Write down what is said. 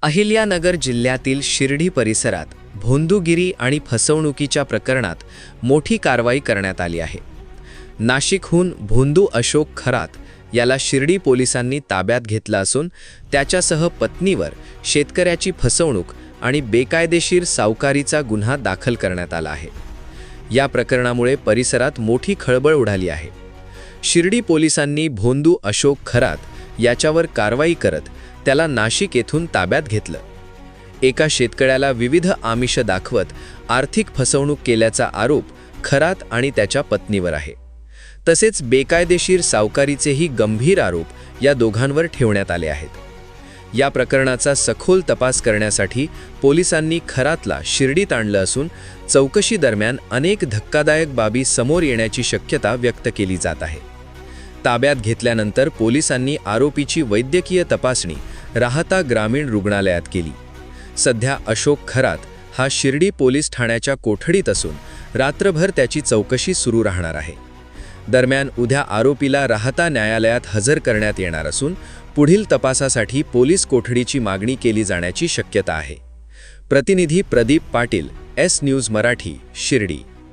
अहिल्यानगर जिल्ह्यातील शिर्डी परिसरात भोंदूगिरी आणि फसवणुकीच्या प्रकरणात मोठी कारवाई करण्यात आली आहे. नाशिकहून भोंदू अशोक खरात याला शिर्डी पोलिसांनी ताब्यात घेतलं असून त्याच्यासह पत्नीवर शेतकऱ्याची फसवणूक आणि बेकायदेशीर सावकारीचा गुन्हा दाखल करण्यात आला आहे. या प्रकरणामुळे परिसरात मोठी खळबळ उडाली आहे. शिर्डी पोलिसांनी भोंदू अशोक खरात याच्यावर कारवाई करत त्याला नाशिक येथून ताब्यात घेतलं. एका शेतकऱ्याला विविध आमिष दाखवत आर्थिक फसवणूक केल्याचा आरोप खरात आणि त्याच्या पत्नीवर आहे. तसेच बेकायदेशीर सावकारीचेही गंभीर आरोप या दोघांवर ठेवण्यात आले आहेत. या प्रकरणाचा सखोल तपास करण्यासाठी पोलिसांनी खरातला शिर्डीत आणलं असून चौकशी दरम्यान अनेक धक्कादायक बाबी समोर येण्याची शक्यता व्यक्त केली जात आहे. ताब्यात घेतल्यानंतर पोलिसांनी आरोपीची वैद्यकीय तपासणी राहता ग्रामीण रुग्णालयात केली. सध्या अशोक खरात हा शिर्डी पोलीस ठाण्याच्या कोठडीत असून रात्रभर त्याची चौकशी सुरू राहणार आहे. दरम्यान उद्या आरोपीला राहता न्यायालयात हजर करण्यात येणार असून पुढील तपासासाठी पोलीस कोठडीची मागणी केली जाण्याची शक्यता आहे. प्रतिनिधी प्रदीप पाटील, एस न्यूज मराठी, शिर्डी.